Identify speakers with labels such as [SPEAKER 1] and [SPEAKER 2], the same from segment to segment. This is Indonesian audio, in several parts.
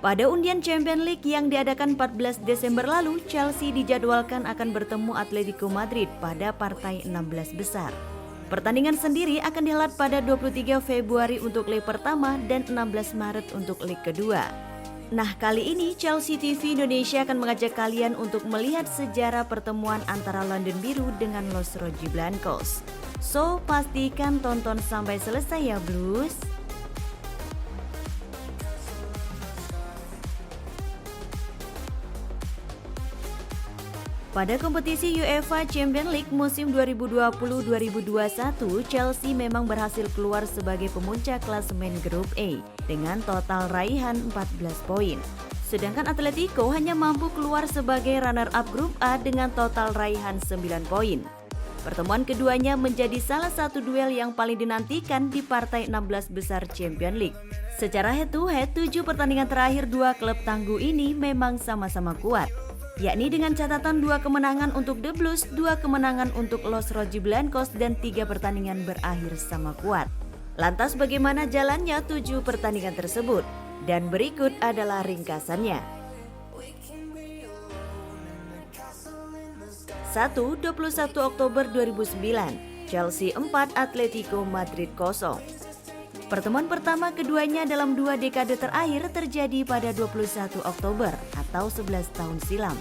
[SPEAKER 1] Pada undian Champions League yang diadakan 14 Desember lalu, Chelsea dijadwalkan akan bertemu Atletico Madrid pada partai 16 besar. Pertandingan sendiri akan dihelat pada 23 Februari untuk leg pertama dan 16 Maret untuk leg kedua. Nah, kali ini Chelsea TV Indonesia akan mengajak kalian untuk melihat sejarah pertemuan antara London Biru dengan Los Rojiblancos. So, pastikan tonton sampai selesai ya, Blues! Pada kompetisi UEFA Champions League musim 2020-2021, Chelsea memang berhasil keluar sebagai pemuncak klasemen grup A dengan total raihan 14 poin. Sedangkan Atletico hanya mampu keluar sebagai runner-up grup A dengan total raihan 9 poin. Pertemuan keduanya menjadi salah satu duel yang paling dinantikan di partai 16 besar Champions League. Secara head-to-head, 7 pertandingan terakhir dua klub tangguh ini memang sama-sama kuat, yakni dengan catatan 2 kemenangan untuk The Blues, 2 kemenangan untuk Los Rojiblancos, dan 3 pertandingan berakhir sama kuat. Lantas bagaimana jalannya 7 pertandingan tersebut? Dan berikut adalah ringkasannya. 1. 21 Oktober 2009, Chelsea 4, Atletico Madrid 0. Pertemuan pertama keduanya dalam 2 dekade terakhir terjadi pada 21 Oktober atau 11 tahun silam.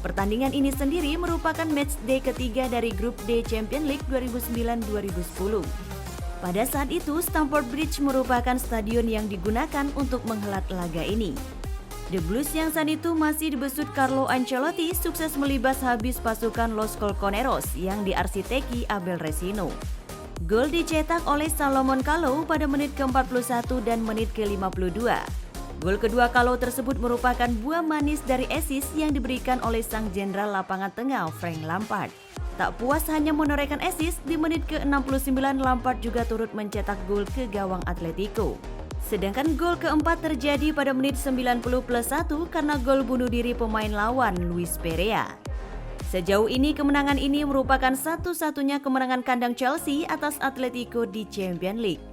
[SPEAKER 1] Pertandingan ini sendiri merupakan match day ketiga dari grup D Champions League 2009-2010. Pada saat itu, Stamford Bridge merupakan stadion yang digunakan untuk menghelat laga ini. The Blues yang saat itu masih dibesut Carlo Ancelotti sukses melibas habis pasukan Los Colchoneros yang diarsiteki Abel Resino. Gol dicetak oleh Salomon Kalou pada menit ke-41 dan menit ke-52. Gol kedua Kalou tersebut merupakan buah manis dari assist yang diberikan oleh sang jenderal lapangan tengah Frank Lampard. Tak puas hanya menorehkan assist, di menit ke-69 Lampard juga turut mencetak gol ke gawang Atletico. Sedangkan gol keempat terjadi pada menit 90+1 karena gol bunuh diri pemain lawan Luis Perea. Sejauh ini kemenangan ini merupakan satu-satunya kemenangan kandang Chelsea atas Atletico di Champions League.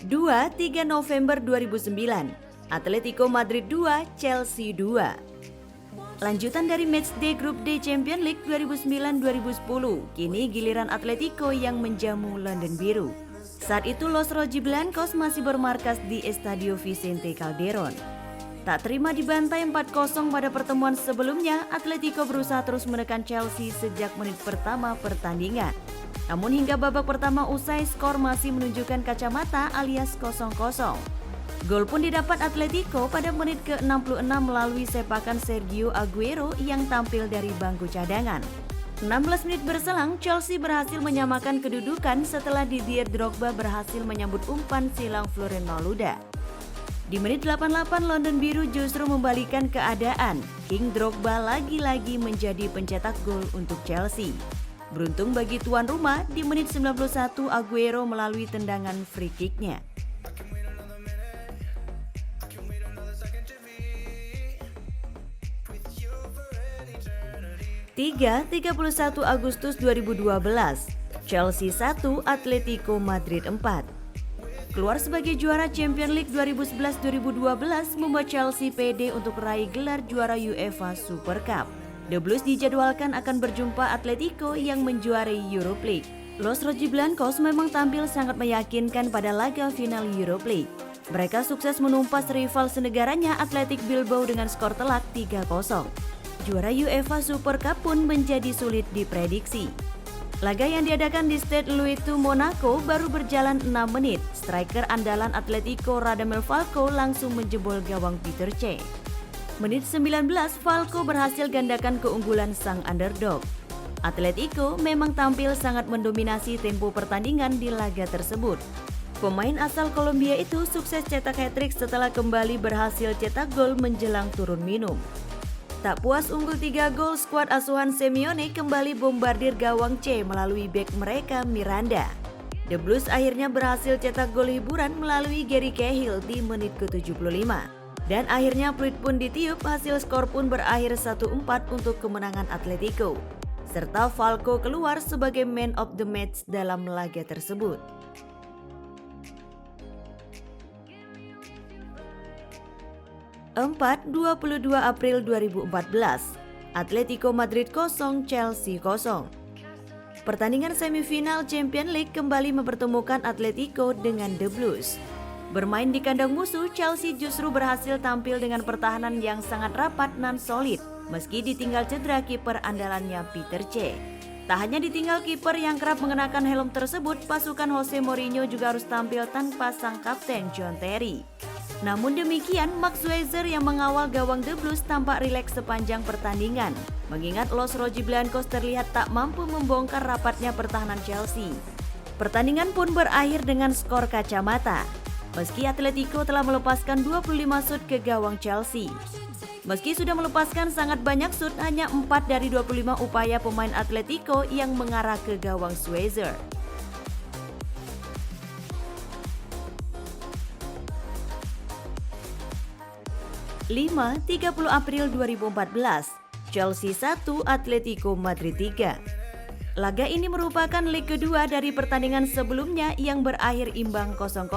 [SPEAKER 1] Dua, 3 November 2009, Atletico Madrid 2, Chelsea 2. Lanjutan dari matchday grup D Champions League 2009-2010, kini giliran Atletico yang menjamu London Biru. Saat itu Los Rojiblancos masih bermarkas di Estadio Vicente Calderón. Tak terima dibantai 4-0 pada pertemuan sebelumnya, Atletico berusaha terus menekan Chelsea sejak menit pertama pertandingan. Namun hingga babak pertama usai, skor masih menunjukkan kacamata alias 0-0. Gol pun didapat Atletico pada menit ke-66 melalui sepakan Sergio Aguero yang tampil dari bangku cadangan. 16 menit berselang, Chelsea berhasil menyamakan kedudukan setelah Didier Drogba berhasil menyambut umpan silang Florent Malouda. Di menit 88, London Biru justru membalikan keadaan. King Drogba lagi-lagi menjadi pencetak gol untuk Chelsea. Beruntung bagi tuan rumah, di menit 91 Aguero melalui tendangan free kick-nya. 31 Agustus 2012, Chelsea 1, Atletico Madrid 4. Keluar sebagai juara Champions League 2011-2012 membuat Chelsea pede untuk raih gelar juara UEFA Super Cup. The Blues dijadwalkan akan berjumpa Atletico yang menjuarai Europa League. Los Rojiblancos memang tampil sangat meyakinkan pada laga final Europa League. Mereka sukses menumpas rival senegaranya Athletic Bilbao dengan skor telak 3-0. Juara UEFA Super Cup pun menjadi sulit diprediksi. Laga yang diadakan di Stade Louis II Monaco baru berjalan 6 menit. Striker andalan Atletico Radamel Falcao langsung menjebol gawang Peter Cech. Menit 19, Falcao berhasil gandakan keunggulan sang underdog. Atletico memang tampil sangat mendominasi tempo pertandingan di laga tersebut. Pemain asal Kolombia itu sukses cetak hat-trick setelah kembali berhasil cetak gol menjelang turun minum. Tak puas unggul 3 gol, skuad asuhan Simeone kembali bombardir gawang C melalui bek mereka Miranda. The Blues akhirnya berhasil cetak gol hiburan melalui Gary Cahill di menit ke-75. Dan akhirnya peluit pun ditiup, hasil skor pun berakhir 1-4 untuk kemenangan Atletico. Serta Falco keluar sebagai man of the match dalam laga tersebut. 22 April 2014, Atletico Madrid 0, Chelsea 0. Pertandingan semifinal Champions League kembali mempertemukan Atletico dengan The Blues. Bermain di kandang musuh, Chelsea justru berhasil tampil dengan pertahanan yang sangat rapat dan solid, meski ditinggal cedera kiper andalannya Peter Cech. Tak hanya ditinggal kiper yang kerap mengenakan helm tersebut, pasukan Jose Mourinho juga harus tampil tanpa sang kapten John Terry. Namun demikian, Max Schweizer yang mengawal gawang The Blues tampak rileks sepanjang pertandingan, mengingat Los Rojiblancos terlihat tak mampu membongkar rapatnya pertahanan Chelsea. Pertandingan pun berakhir dengan skor kacamata, meski Atletico telah melepaskan 25 shoot ke gawang Chelsea. Meski sudah melepaskan sangat banyak shoot, hanya 4 dari 25 upaya pemain Atletico yang mengarah ke gawang Schweizer. 30 April 2014, Chelsea 1, Atletico Madrid 3. Laga ini merupakan leg kedua dari pertandingan sebelumnya yang berakhir imbang 0-0.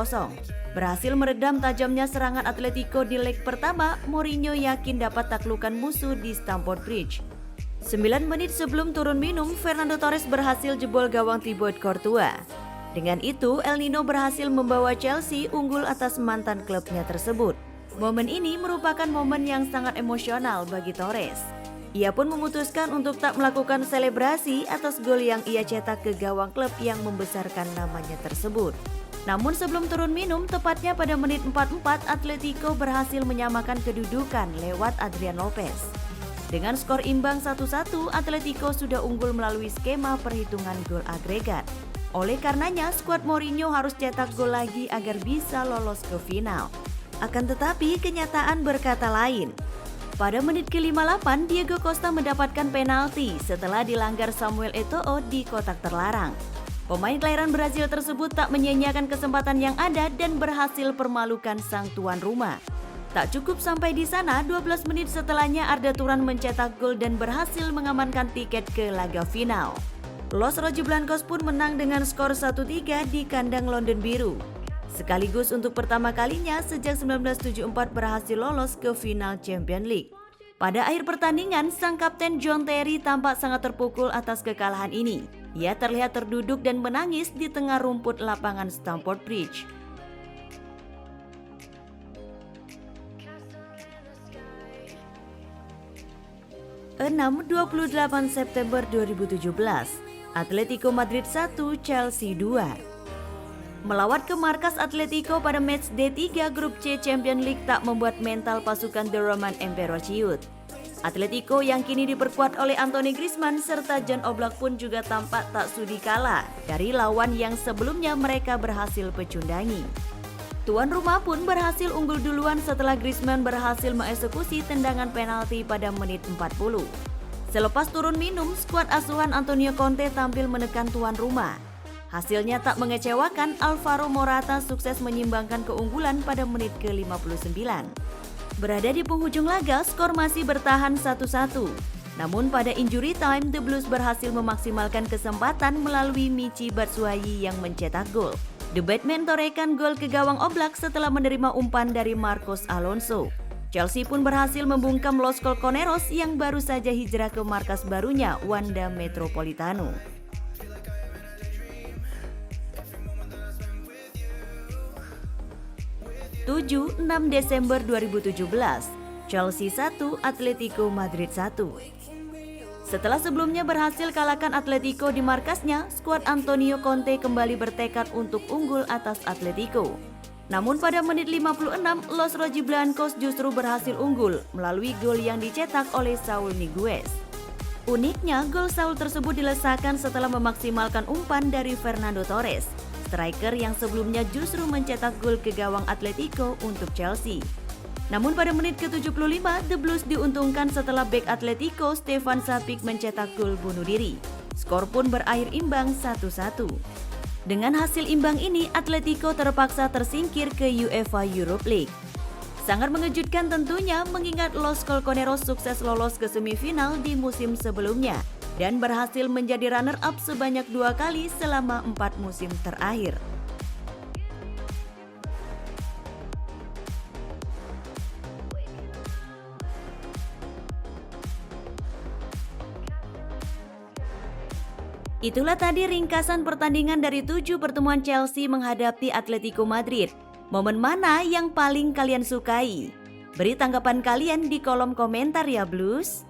[SPEAKER 1] Berhasil meredam tajamnya serangan Atletico di leg pertama, Mourinho yakin dapat taklukan musuh di Stamford Bridge. 9 menit sebelum turun minum, Fernando Torres berhasil jebol gawang Thibaut Courtois. Dengan itu, El Nino berhasil membawa Chelsea unggul atas mantan klubnya tersebut. Momen ini merupakan momen yang sangat emosional bagi Torres. Ia pun memutuskan untuk tak melakukan selebrasi atas gol yang ia cetak ke gawang klub yang membesarkan namanya tersebut. Namun sebelum turun minum, tepatnya pada menit 44, Atletico berhasil menyamakan kedudukan lewat Adrian Lopez. Dengan skor imbang 1-1, Atletico sudah unggul melalui skema perhitungan gol agregat. Oleh karenanya, skuad Mourinho harus cetak gol lagi agar bisa lolos ke final. Akan tetapi, kenyataan berkata lain. Pada menit ke-58, Diego Costa mendapatkan penalti setelah dilanggar Samuel Eto'o di kotak terlarang. Pemain kelahiran Brazil tersebut tak menyia-nyiakan kesempatan yang ada dan berhasil permalukan sang tuan rumah. Tak cukup sampai di sana, 12 menit setelahnya Arda Turan mencetak gol dan berhasil mengamankan tiket ke laga final. Los Rojiblancos pun menang dengan skor 1-3 di kandang London Biru. Sekaligus untuk pertama kalinya sejak 1974 berhasil lolos ke final Champions League. Pada akhir pertandingan, sang kapten John Terry tampak sangat terpukul atas kekalahan ini. Ia terlihat terduduk dan menangis di tengah rumput lapangan Stamford Bridge. (6) 28 September 2017, Atletico Madrid 1, Chelsea 2. Melawat ke markas Atletico pada match D3 Grup C Champions League tak membuat mental pasukan The Roman Emperor ciut. Atletico yang kini diperkuat oleh Anthony Griezmann serta Jan Oblak pun juga tampak tak sudi kalah dari lawan yang sebelumnya mereka berhasil pecundangi. Tuan rumah pun berhasil unggul duluan setelah Griezmann berhasil mengeksekusi tendangan penalti pada menit 40. Selepas turun minum, skuad asuhan Antonio Conte tampil menekan tuan rumah. Hasilnya tak mengecewakan, Alvaro Morata sukses menyimbangkan keunggulan pada menit ke-59. Berada di penghujung laga, skor masih bertahan 1-1. Namun pada injury time, The Blues berhasil memaksimalkan kesempatan melalui Michy Batshuayi yang mencetak gol. The Batman torehkan gol ke gawang Oblak setelah menerima umpan dari Marcos Alonso. Chelsea pun berhasil membungkam Los Colchoneros yang baru saja hijrah ke markas barunya, Wanda Metropolitano. 7-6 Desember 2017, Chelsea 1, Atletico Madrid 1. Setelah sebelumnya berhasil kalahkan Atletico di markasnya, skuad Antonio Conte kembali bertekad untuk unggul atas Atletico. Namun pada menit 56, Los Rojiblancos justru berhasil unggul melalui gol yang dicetak oleh Saul Niguez. Uniknya, gol Saul tersebut dilesakan setelah memaksimalkan umpan dari Fernando Torres, striker yang sebelumnya justru mencetak gol ke gawang Atletico untuk Chelsea. Namun pada menit ke-75, The Blues diuntungkan setelah bek Atletico Stefan Sapic mencetak gol bunuh diri. Skor pun berakhir imbang 1-1. Dengan hasil imbang ini, Atletico terpaksa tersingkir ke UEFA Europe League. Sangat mengejutkan tentunya mengingat Los Colchoneros sukses lolos ke semifinal di musim sebelumnya dan berhasil menjadi runner-up sebanyak 2 kali selama 4 musim terakhir. Itulah tadi ringkasan pertandingan dari 7 pertemuan Chelsea menghadapi Atletico Madrid. Momen mana yang paling kalian sukai? Beri tanggapan kalian di kolom komentar ya Blues.